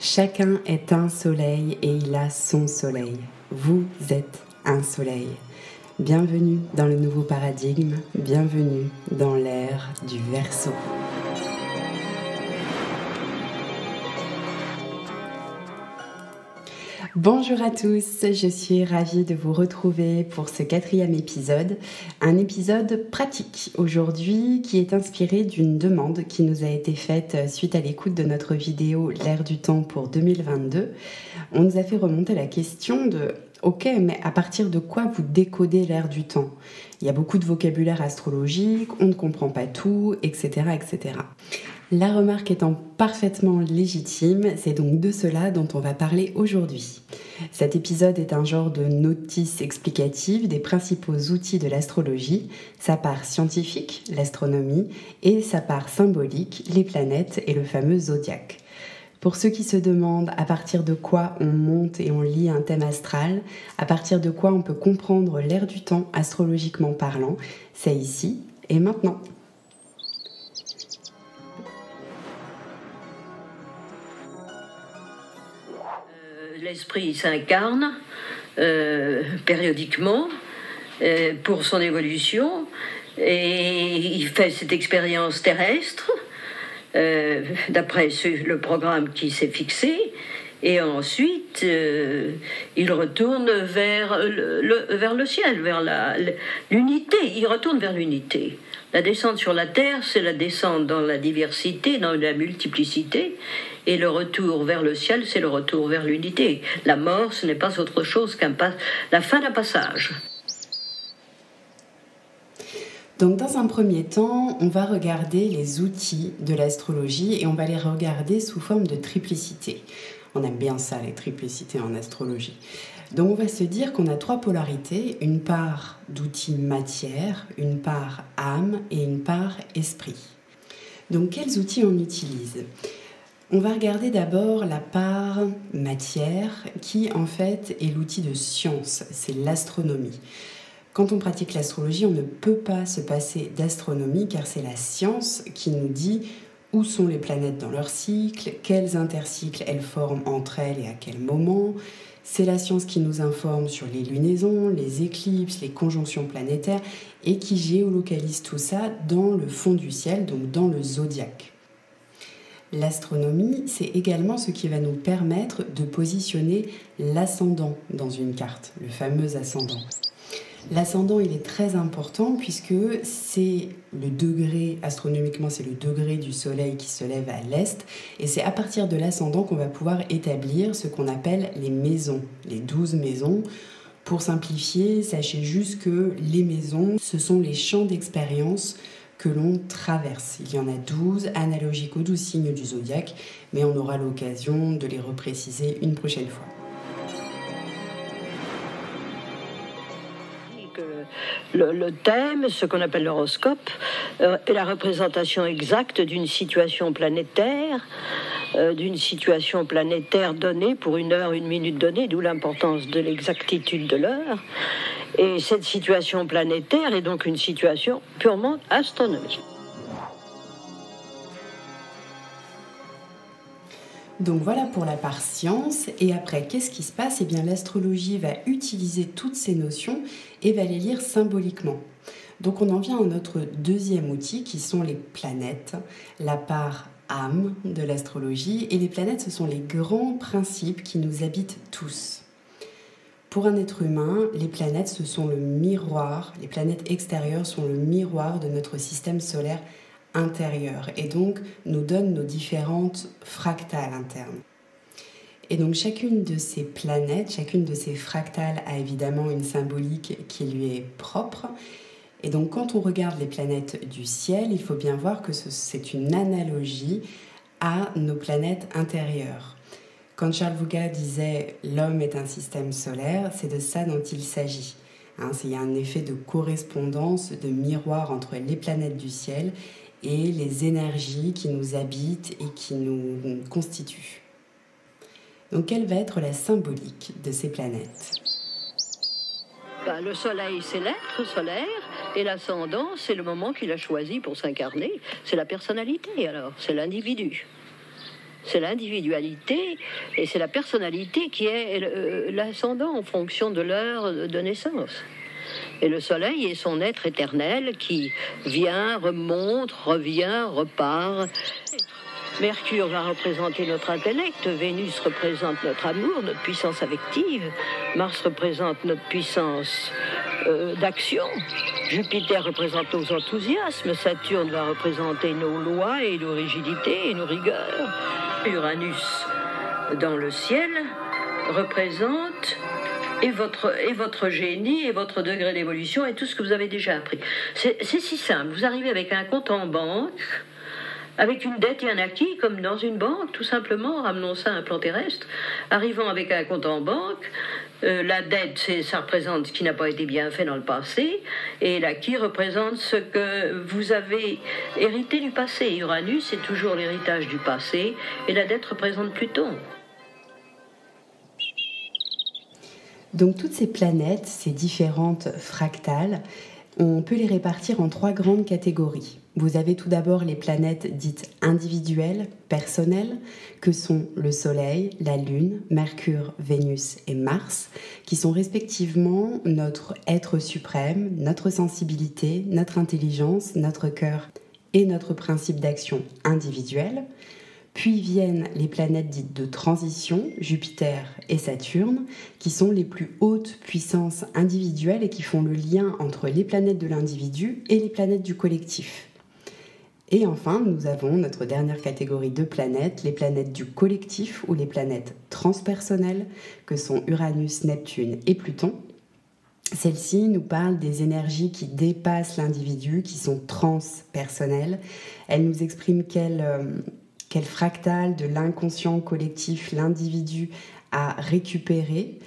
Chacun est un soleil et il a son soleil. Vous êtes un soleil. Bienvenue dans le nouveau paradigme, bienvenue dans l'ère du Verseau. Bonjour à tous, je suis ravie de vous retrouver pour ce 4e épisode, un épisode pratique aujourd'hui qui est inspiré d'une demande qui nous a été faite suite à l'écoute de notre vidéo L'ère du temps pour 2022. On nous a fait remonter la question de « Ok, mais à partir de quoi vous décodez l'ère du temps ?» Il y a beaucoup de vocabulaire astrologique, on ne comprend pas tout, etc., etc. La remarque étant parfaitement légitime, c'est donc de cela dont on va parler aujourd'hui. Cet épisode est un genre de notice explicative des principaux outils de l'astrologie, sa part scientifique, l'astronomie, et sa part symbolique, les planètes et le fameux zodiaque. Pour ceux qui se demandent à partir de quoi on monte et on lit un thème astral, à partir de quoi on peut comprendre l'ère du temps astrologiquement parlant, c'est ici et maintenant. L'esprit s'incarne périodiquement pour son évolution et il fait cette expérience terrestre d'après le programme qui s'est fixé, et ensuite il retourne vers le ciel, vers l'unité. Il retourne vers l'unité. La descente sur la terre, c'est la descente dans la diversité, dans la multiplicité, et le retour vers le ciel, c'est le retour vers l'unité. La mort, ce n'est pas autre chose la fin d'un passage. Donc dans un premier temps, on va regarder les outils de l'astrologie et on va les regarder sous forme de triplicité. On aime bien ça, les triplicités en astrologie. Donc on va se dire qu'on a 3 polarités, une part d'outils matière, une part âme et une part esprit. Donc quels outils on utilise ? On va regarder d'abord la part matière qui en fait est l'outil de science, c'est l'astronomie. Quand on pratique l'astrologie, on ne peut pas se passer d'astronomie car c'est la science qui nous dit où sont les planètes dans leur cycle, quels intercycles elles forment entre elles et à quel moment. C'est la science qui nous informe sur les lunaisons, les éclipses, les conjonctions planétaires et qui géolocalise tout ça dans le fond du ciel, donc dans le zodiaque. L'astronomie, c'est également ce qui va nous permettre de positionner l'ascendant dans une carte, le fameux ascendant. L'ascendant, il est très important puisque c'est le degré, astronomiquement, c'est le degré du soleil qui se lève à l'est. Et c'est à partir de l'ascendant qu'on va pouvoir établir ce qu'on appelle les maisons, les 12 maisons. Pour simplifier, sachez juste que les maisons, ce sont les champs d'expérience que l'on traverse. Il y en a 12, analogiques aux 12 signes du zodiaque, mais on aura l'occasion de les repréciser une prochaine fois. Le thème, ce qu'on appelle l'horoscope, est la représentation exacte d'une situation planétaire donnée pour une heure, une minute donnée, d'où l'importance de l'exactitude de l'heure. Et cette situation planétaire est donc une situation purement astronomique. Donc voilà pour la part science. Et après, qu'est-ce qui se passe ? Eh bien, l'astrologie va utiliser toutes ces notions et va les lire symboliquement. Donc on en vient à notre deuxième outil qui sont les planètes, la part âme de l'astrologie. Et les planètes, ce sont les grands principes qui nous habitent tous. Pour un être humain, les planètes, ce sont le miroir, les planètes extérieures sont le miroir de notre système solaire intérieur et donc nous donne nos différentes fractales internes. Et donc chacune de ces planètes, chacune de ces fractales a évidemment une symbolique qui lui est propre. Et donc quand on regarde les planètes du ciel, il faut bien voir que c'est une analogie à nos planètes intérieures. Quand Charles Vouga disait « l'homme est un système solaire », c'est de ça dont il s'agit. Il y a un effet de correspondance, de miroir entre les planètes du ciel et les énergies qui nous habitent et qui nous constituent. Donc, quelle va être la symbolique de ces planètes ? Le soleil, c'est l'être solaire, et l'ascendant, c'est le moment qu'il a choisi pour s'incarner. C'est la personnalité, alors, c'est l'individu. C'est l'individualité et c'est la personnalité qui est l'ascendant en fonction de l'heure de naissance. Et le soleil est son être éternel qui vient, remonte, revient, repart. Mercure va représenter notre intellect, Vénus représente notre amour, notre puissance affective, Mars représente notre puissance d'action, Jupiter représente nos enthousiasmes, Saturne va représenter nos lois et nos rigidités et nos rigueurs. Uranus dans le ciel représente et votre génie et votre degré d'évolution et tout ce que vous avez déjà appris. C'est si simple, vous arrivez avec un compte en banque, avec une dette et un acquis, comme dans une banque, tout simplement, ramenons ça à un plan terrestre, arrivant avec un compte en banque, la dette, ça représente ce qui n'a pas été bien fait dans le passé, et l'acquis représente ce que vous avez hérité du passé. Uranus, c'est toujours l'héritage du passé, et la dette représente Pluton. Donc toutes ces planètes, ces différentes fractales, on peut les répartir en 3 grandes catégories. Vous avez tout d'abord les planètes dites individuelles, personnelles, que sont le Soleil, la Lune, Mercure, Vénus et Mars, qui sont respectivement notre être suprême, notre sensibilité, notre intelligence, notre cœur et notre principe d'action individuel. Puis viennent les planètes dites de transition, Jupiter et Saturne, qui sont les plus hautes puissances individuelles et qui font le lien entre les planètes de l'individu et les planètes du collectif. Et enfin, nous avons notre dernière catégorie de planètes, les planètes du collectif ou les planètes transpersonnelles, que sont Uranus, Neptune et Pluton. Celles-ci nous parlent des énergies qui dépassent l'individu, qui sont transpersonnelles. Elles nous expriment quel fractal de l'inconscient collectif l'individu a récupéré.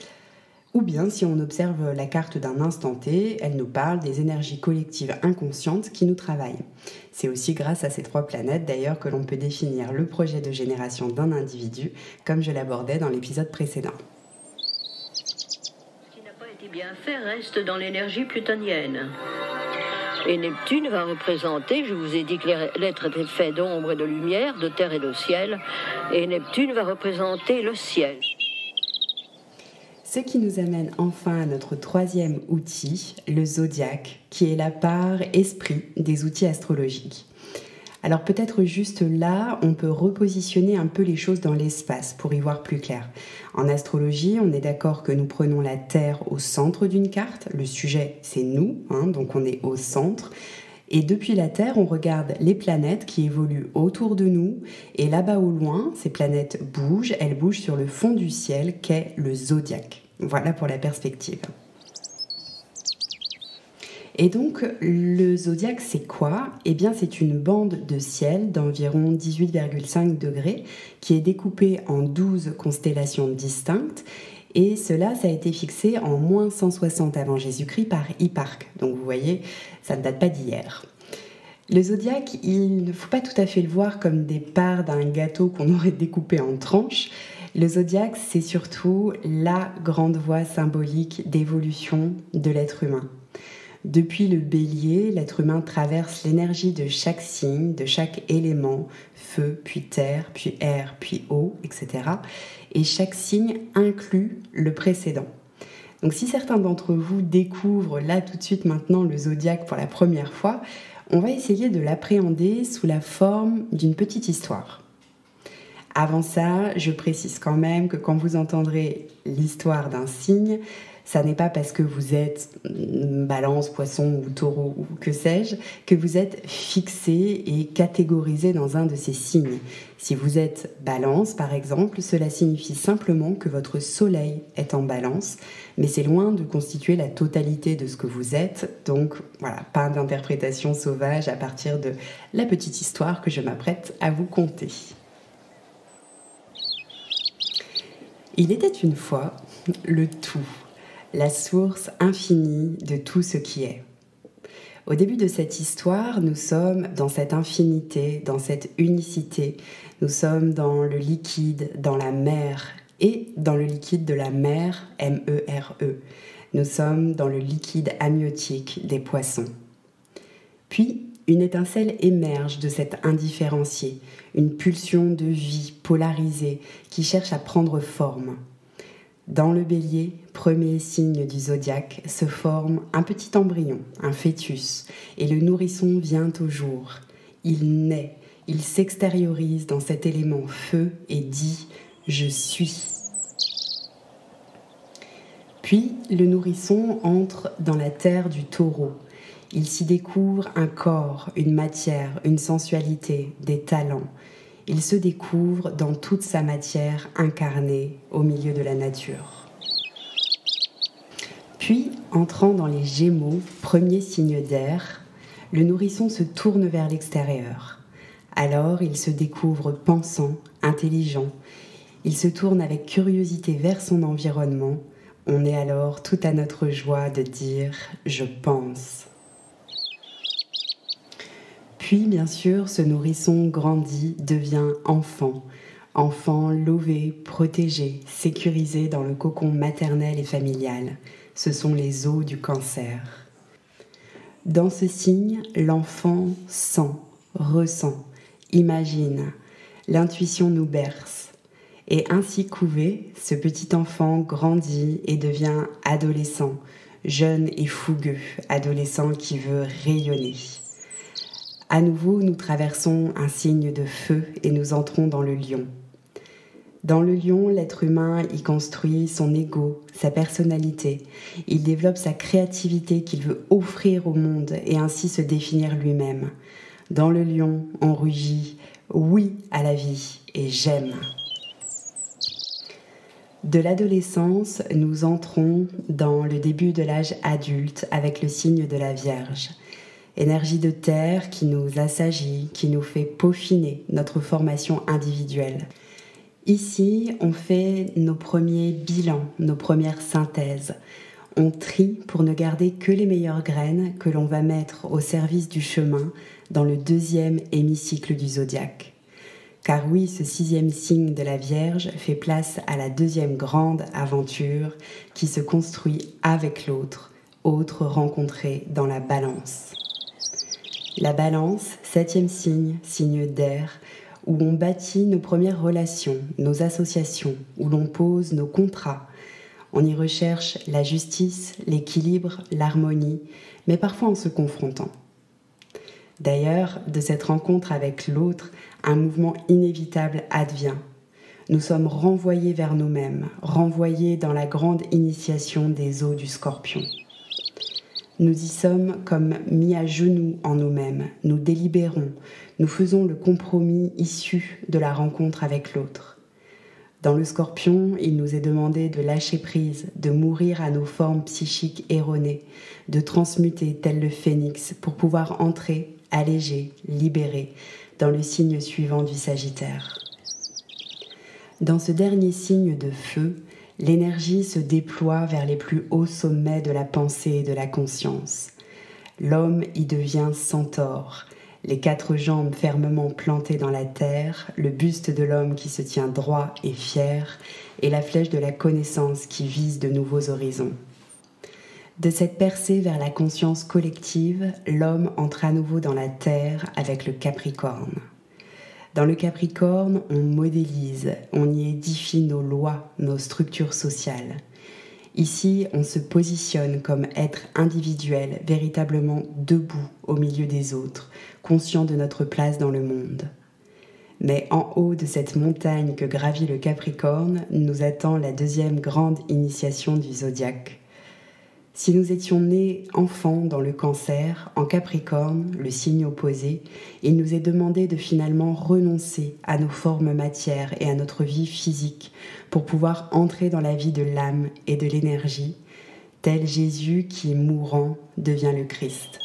Ou bien, si on observe la carte d'un instant T, elle nous parle des énergies collectives inconscientes qui nous travaillent. C'est aussi grâce à ces 3 planètes, d'ailleurs, que l'on peut définir le projet de génération d'un individu, comme je l'abordais dans l'épisode précédent. Ce qui n'a pas été bien fait reste dans l'énergie plutonienne. Et Neptune va représenter, je vous ai dit que l'être était fait d'ombre et de lumière, de terre et de ciel, et Neptune va représenter le ciel. Ce qui nous amène enfin à notre 3e outil, le zodiaque, qui est la part esprit des outils astrologiques. Alors peut-être juste là, on peut repositionner un peu les choses dans l'espace pour y voir plus clair. En astrologie, on est d'accord que nous prenons la Terre au centre d'une carte. Le sujet, c'est nous, donc on est au centre. Et depuis la Terre, on regarde les planètes qui évoluent autour de nous. Et là-bas au loin, ces planètes bougent. Elles bougent sur le fond du ciel qu'est le zodiaque. Voilà pour la perspective. Et donc, le zodiaque, c'est quoi ? Eh bien, c'est une bande de ciel d'environ 18,5 degrés qui est découpée en 12 constellations distinctes. Et cela, ça a été fixé en moins 160 avant Jésus-Christ par Hipparque. Donc, vous voyez, ça ne date pas d'hier. Le zodiaque, il ne faut pas tout à fait le voir comme des parts d'un gâteau qu'on aurait découpé en tranches. Le zodiaque, c'est surtout la grande voie symbolique d'évolution de l'être humain. Depuis le bélier, l'être humain traverse l'énergie de chaque signe, de chaque élément, feu, puis terre, puis air, puis eau, etc. Et chaque signe inclut le précédent. Donc si certains d'entre vous découvrent là tout de suite maintenant le zodiaque pour la première fois, on va essayer de l'appréhender sous la forme d'une petite histoire. Avant ça, je précise quand même que quand vous entendrez l'histoire d'un signe, ça n'est pas parce que vous êtes balance, poisson ou taureau ou que sais-je, que vous êtes fixé et catégorisé dans un de ces signes. Si vous êtes balance, par exemple, cela signifie simplement que votre soleil est en balance, mais c'est loin de constituer la totalité de ce que vous êtes. Donc voilà, pas d'interprétation sauvage à partir de la petite histoire que je m'apprête à vous conter. Il était une fois le tout, la source infinie de tout ce qui est. Au début de cette histoire, nous sommes dans cette infinité, dans cette unicité. Nous sommes dans le liquide, dans la mer, et dans le liquide de la mer, M-E-R-E. Nous sommes dans le liquide amniotique des poissons. Puis, Une étincelle émerge de cet indifférencié, une pulsion de vie polarisée qui cherche à prendre forme. Dans le Bélier, premier signe du zodiaque, se forme un petit embryon, un fœtus, et le nourrisson vient au jour. Il naît, il s'extériorise dans cet élément feu et dit « Je suis ». Puis le nourrisson entre dans la terre du taureau. Il s'y découvre un corps, une matière, une sensualité, des talents. Il se découvre dans toute sa matière incarnée au milieu de la nature. Puis, entrant dans les Gémeaux, premier signe d'air, le nourrisson se tourne vers l'extérieur. Alors, il se découvre pensant, intelligent. Il se tourne avec curiosité vers son environnement. On est alors tout à notre joie de dire « je pense ». Puis, bien sûr, ce nourrisson grandit, devient enfant. Enfant lové, protégé, sécurisé dans le cocon maternel et familial. Ce sont les os du Cancer. Dans ce signe, l'enfant sent, ressent, imagine. L'intuition nous berce. Et ainsi couvé, ce petit enfant grandit et devient adolescent, jeune et fougueux, adolescent qui veut rayonner. À nouveau, nous traversons un signe de feu et nous entrons dans le Lion. Dans le Lion, l'être humain y construit son ego, sa personnalité. Il développe sa créativité qu'il veut offrir au monde et ainsi se définir lui-même. Dans le Lion, on rugit « oui à la vie » et « j'aime ». De l'adolescence, nous entrons dans le début de l'âge adulte avec le signe de la Vierge. Énergie de terre qui nous assagit, qui nous fait peaufiner notre formation individuelle. Ici, on fait nos premiers bilans, nos premières synthèses. On trie pour ne garder que les meilleures graines que l'on va mettre au service du chemin dans le deuxième hémicycle du zodiaque. Car oui, ce 6e signe de la Vierge fait place à la deuxième grande aventure qui se construit avec l'autre, autre rencontré dans la Balance. La Balance, 7e signe, signe d'air, où on bâtit nos premières relations, nos associations, où l'on pose nos contrats. On y recherche la justice, l'équilibre, l'harmonie, mais parfois en se confrontant. D'ailleurs, de cette rencontre avec l'autre, un mouvement inévitable advient. Nous sommes renvoyés vers nous-mêmes, renvoyés dans la grande initiation des eaux du Scorpion. Nous y sommes comme mis à genoux en nous-mêmes, nous délibérons, nous faisons le compromis issu de la rencontre avec l'autre. Dans le Scorpion, il nous est demandé de lâcher prise, de mourir à nos formes psychiques erronées, de transmuter tel le phénix pour pouvoir entrer, allégé, libéré, dans le signe suivant du Sagittaire. Dans ce dernier signe de feu, l'énergie se déploie vers les plus hauts sommets de la pensée et de la conscience. L'homme y devient centaure, les 4 jambes fermement plantées dans la terre, le buste de l'homme qui se tient droit et fier, et la flèche de la connaissance qui vise de nouveaux horizons. De cette percée vers la conscience collective, l'homme entre à nouveau dans la terre avec le Capricorne. Dans le Capricorne, on modélise, on y édifie nos lois, nos structures sociales. Ici, on se positionne comme être individuel, véritablement debout au milieu des autres, conscient de notre place dans le monde. Mais en haut de cette montagne que gravit le Capricorne, nous attend la deuxième grande initiation du zodiaque. Si nous étions nés enfants dans le Cancer, en Capricorne, le signe opposé, il nous est demandé de finalement renoncer à nos formes matières et à notre vie physique pour pouvoir entrer dans la vie de l'âme et de l'énergie, tel Jésus qui, mourant, devient le Christ.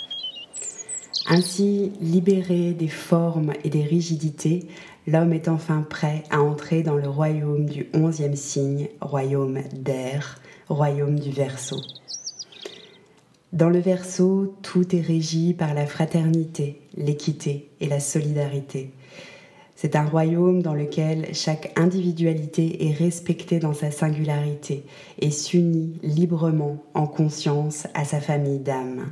Ainsi, libéré des formes et des rigidités, l'homme est enfin prêt à entrer dans le royaume du 11e signe, royaume d'air, royaume du Verseau. Dans le Verseau, tout est régi par la fraternité, l'équité et la solidarité. C'est un royaume dans lequel chaque individualité est respectée dans sa singularité et s'unit librement en conscience à sa famille d'âme.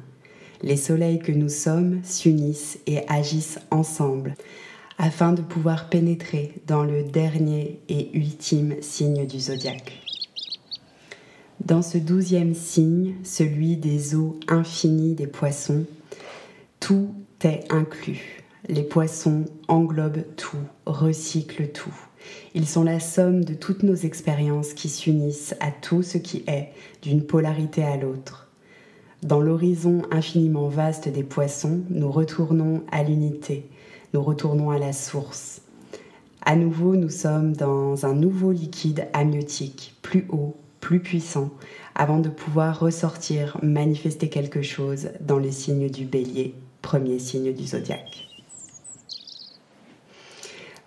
les soleils que nous sommes s'unissent et agissent ensemble afin de pouvoir pénétrer dans le dernier et ultime signe du zodiaque. Dans ce 12e signe, celui des eaux infinies des poissons, tout est inclus. Les poissons englobent tout, recyclent tout. Ils sont la somme de toutes nos expériences qui s'unissent à tout ce qui est, d'une polarité à l'autre. Dans l'horizon infiniment vaste des poissons, nous retournons à l'unité, nous retournons à la source. À nouveau, nous sommes dans un nouveau liquide amniotique, plus haut, plus puissant, avant de pouvoir ressortir, manifester quelque chose dans le signe du Bélier, premier signe du zodiaque.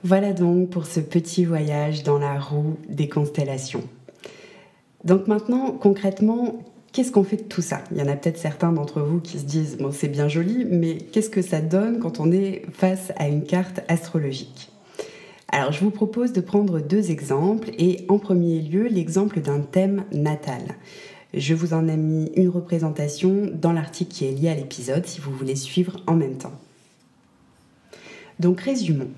Voilà donc pour ce petit voyage dans la roue des constellations. Donc maintenant, concrètement, qu'est-ce qu'on fait de tout ça ? Il y en a peut-être certains d'entre vous qui se disent « bon, c'est bien joli, mais qu'est-ce que ça donne quand on est face à une carte astrologique ?» Alors, je vous propose de prendre 2 exemples et en premier lieu, l'exemple d'un thème natal. Je vous en ai mis une représentation dans l'article qui est lié à l'épisode si vous voulez suivre en même temps. Donc, résumons.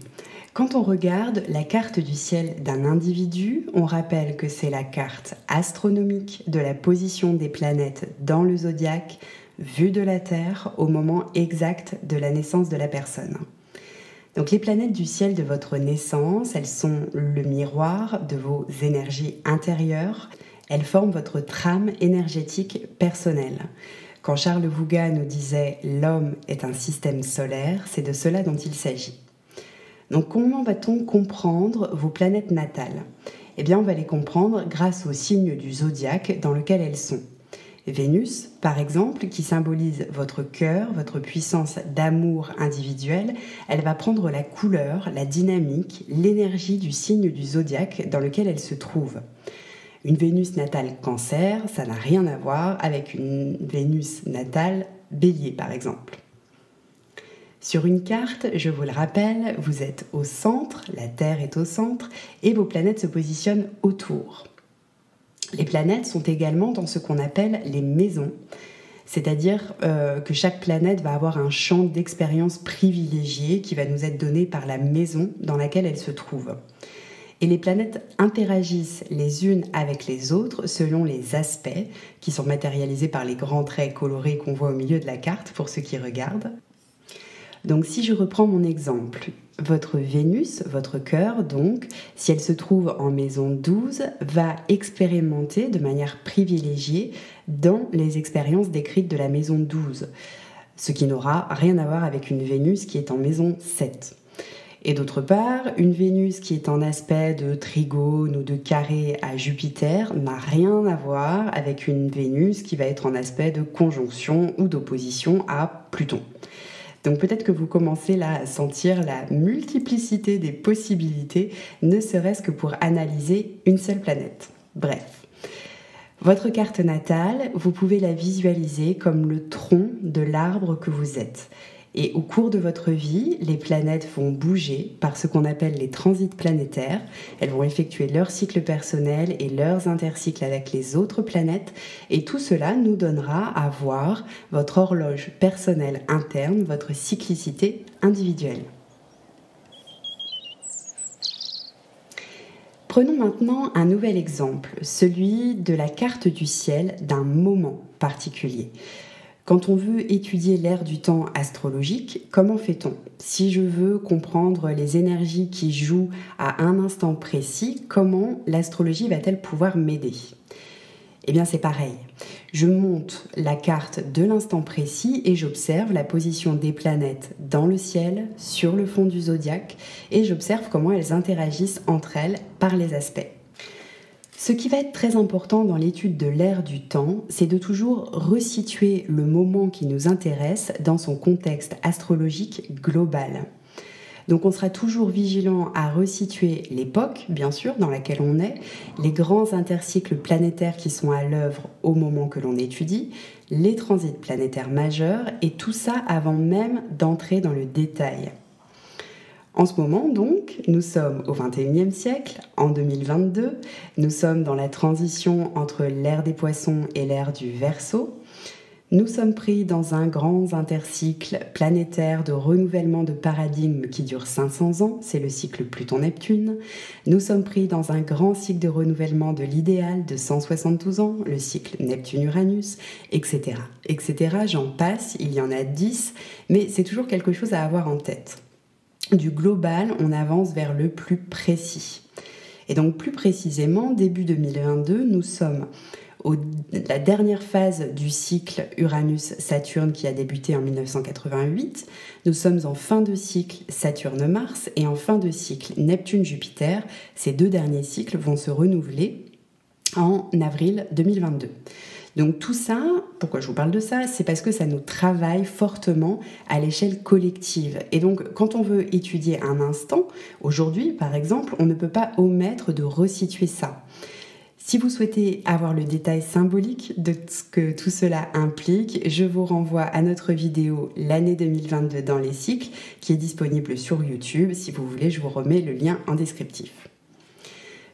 Quand on regarde la carte du ciel d'un individu, on rappelle que c'est la carte astronomique de la position des planètes dans le zodiaque, vue de la Terre au moment exact de la naissance de la personne. Donc les planètes du ciel de votre naissance, elles sont le miroir de vos énergies intérieures, elles forment votre trame énergétique personnelle. Quand Charles Vouga nous disait « l'homme est un système solaire », c'est de cela dont il s'agit. Donc comment va-t-on comprendre vos planètes natales ? Eh bien on va les comprendre grâce au signe du zodiaque dans lequel elles sont. Vénus, par exemple, qui symbolise votre cœur, votre puissance d'amour individuel, elle va prendre la couleur, la dynamique, l'énergie du signe du zodiaque dans lequel elle se trouve. Une Vénus natale Cancer, ça n'a rien à voir avec une Vénus natale Bélier, par exemple. Sur une carte, je vous le rappelle, vous êtes au centre, la Terre est au centre, et vos planètes se positionnent autour. Les planètes sont également dans ce qu'on appelle les maisons, c'est-à-dire que chaque planète va avoir un champ d'expérience privilégié qui va nous être donné par la maison dans laquelle elle se trouve. Et les planètes interagissent les unes avec les autres selon les aspects qui sont matérialisés par les grands traits colorés qu'on voit au milieu de la carte pour ceux qui regardent. Donc si je reprends mon exemple, votre Vénus, votre cœur donc, si elle se trouve en maison 12, va expérimenter de manière privilégiée dans les expériences décrites de la maison 12, ce qui n'aura rien à voir avec une Vénus qui est en maison 7. Et d'autre part, une Vénus qui est en aspect de trigone ou de carré à Jupiter n'a rien à voir avec une Vénus qui va être en aspect de conjonction ou d'opposition à Pluton. Donc peut-être que vous commencez là à sentir la multiplicité des possibilités, ne serait-ce que pour analyser une seule planète. Bref, votre carte natale, vous pouvez la visualiser comme le tronc de l'arbre que vous êtes. Et au cours de votre vie, les planètes vont bouger par ce qu'on appelle les transits planétaires. Elles vont effectuer leur cycle personnel et leurs intercycles avec les autres planètes. Et tout cela nous donnera à voir votre horloge personnelle interne, votre cyclicité individuelle. Prenons maintenant un nouvel exemple, celui de la carte du ciel d'un moment particulier. Quand on veut étudier l'ère du temps astrologique, comment fait-on ? Si je veux comprendre les énergies qui jouent à un instant précis, comment l'astrologie va-t-elle pouvoir m'aider ? Eh bien c'est pareil. Je monte la carte de l'instant précis et j'observe la position des planètes dans le ciel, sur le fond du zodiaque, et j'observe comment elles interagissent entre elles par les aspects. Ce qui va être très important dans l'étude de l'ère du temps, c'est de toujours resituer le moment qui nous intéresse dans son contexte astrologique global. Donc on sera toujours vigilant à resituer l'époque, bien sûr, dans laquelle on est, les grands intercycles planétaires qui sont à l'œuvre au moment que l'on étudie, les transits planétaires majeurs, et tout ça avant même d'entrer dans le détail. En ce moment, donc, nous sommes au XXIe siècle, en 2022. Nous sommes dans la transition entre l'ère des Poissons et l'ère du Verseau. Nous sommes pris dans un grand intercycle planétaire de renouvellement de paradigme qui dure 500 ans, c'est le cycle Pluton-Neptune. Nous sommes pris dans un grand cycle de renouvellement de l'idéal de 172 ans, le cycle Neptune-Uranus, etc. etc. J'en passe, il y en a 10, mais c'est toujours quelque chose à avoir en tête. Du global, on avance vers le plus précis. Et donc plus précisément, début 2022, nous sommes la dernière phase du cycle Uranus-Saturne qui a débuté en 1988. Nous sommes en fin de cycle Saturne-Mars et en fin de cycle Neptune-Jupiter. Ces deux derniers cycles vont se renouveler en avril 2022. Donc tout ça, pourquoi je vous parle de ça? C'est parce que ça nous travaille fortement à l'échelle collective. Et donc quand on veut étudier un instant, aujourd'hui par exemple, on ne peut pas omettre de resituer ça. Si vous souhaitez avoir le détail symbolique de ce que tout cela implique, je vous renvoie à notre vidéo L'année 2022 dans les cycles qui est disponible sur YouTube. Si vous voulez, je vous remets le lien en descriptif.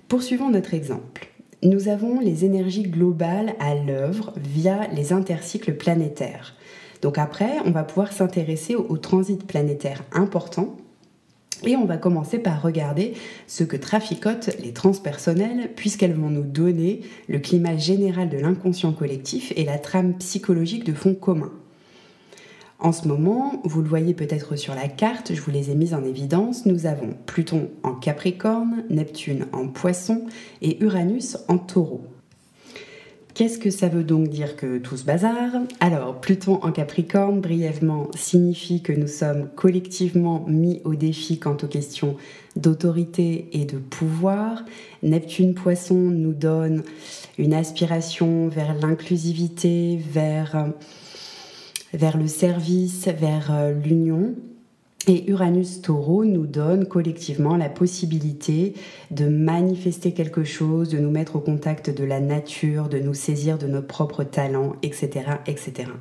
Poursuivons notre exemple. Nous avons les énergies globales à l'œuvre via les intercycles planétaires. Donc après, on va pouvoir s'intéresser aux transits planétaires importants. Et on va commencer par regarder ce que traficotent les transpersonnelles, puisqu'elles vont nous donner le climat général de l'inconscient collectif et la trame psychologique de fond commun. En ce moment, vous le voyez peut-être sur la carte, je vous les ai mises en évidence, nous avons Pluton en Capricorne, Neptune en Poisson et Uranus en Taureau. Qu'est-ce que ça veut donc dire que tout ce bazar? Alors, Pluton en Capricorne, brièvement, signifie que nous sommes collectivement mis au défi quant aux questions d'autorité et de pouvoir. Neptune Poisson nous donne une aspiration vers l'inclusivité, vers le service, vers l'union. Et Uranus Taureau nous donne collectivement la possibilité de manifester quelque chose, de nous mettre au contact de la nature, de nous saisir de nos propres talents, etc. etc.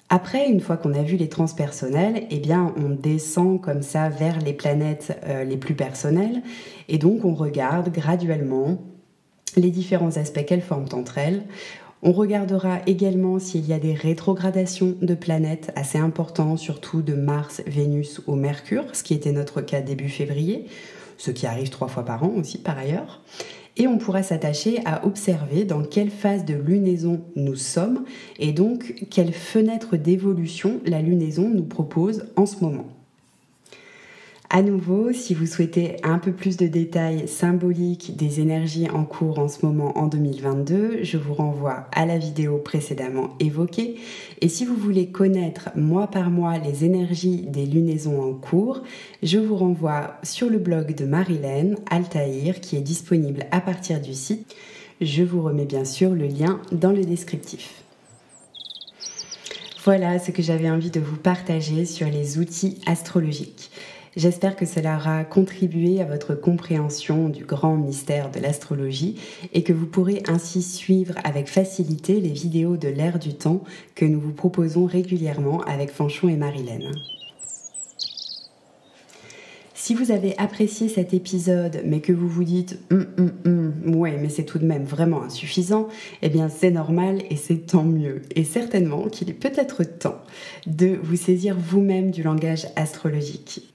Après, une fois qu'on a vu les transpersonnels, eh bien, on descend comme ça vers les planètes les plus personnelles et donc on regarde graduellement les différents aspects qu'elles forment entre elles. On regardera également s'il y a des rétrogradations de planètes assez importantes, surtout de Mars, Vénus ou Mercure, ce qui était notre cas début février, ce qui arrive 3 fois par an aussi par ailleurs. Et on pourra s'attacher à observer dans quelle phase de lunaison nous sommes et donc quelle fenêtre d'évolution la lunaison nous propose en ce moment. À nouveau, si vous souhaitez un peu plus de détails symboliques des énergies en cours en ce moment en 2022, je vous renvoie à la vidéo précédemment évoquée. Et si vous voulez connaître mois par mois les énergies des lunaisons en cours, je vous renvoie sur le blog de Marilène Altaïr qui est disponible à partir du site. Je vous remets bien sûr le lien dans le descriptif. Voilà ce que j'avais envie de vous partager sur les outils astrologiques. J'espère que cela aura contribué à votre compréhension du grand mystère de l'astrologie et que vous pourrez ainsi suivre avec facilité les vidéos de l'ère du temps que nous vous proposons régulièrement avec Fanchon et Marilène. Si vous avez apprécié cet épisode mais que vous vous dites ouais mais c'est tout de même vraiment insuffisant, eh bien c'est normal et c'est tant mieux. Et certainement qu'il est peut-être temps de vous saisir vous-même du langage astrologique.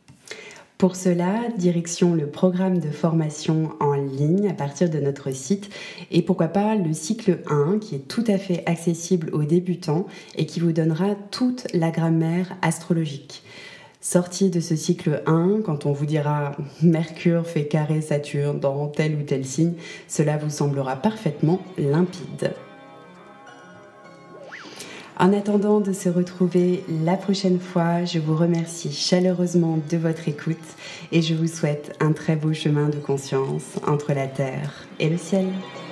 Pour cela, direction le programme de formation en ligne à partir de notre site et pourquoi pas le cycle 1 qui est tout à fait accessible aux débutants et qui vous donnera toute la grammaire astrologique. Sortie de ce cycle 1, quand on vous dira Mercure fait carré Saturne dans tel ou tel signe, cela vous semblera parfaitement limpide. En attendant de se retrouver la prochaine fois, je vous remercie chaleureusement de votre écoute et je vous souhaite un très beau chemin de conscience entre la terre et le ciel.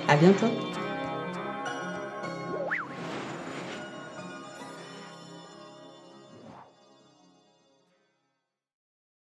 À bientôt!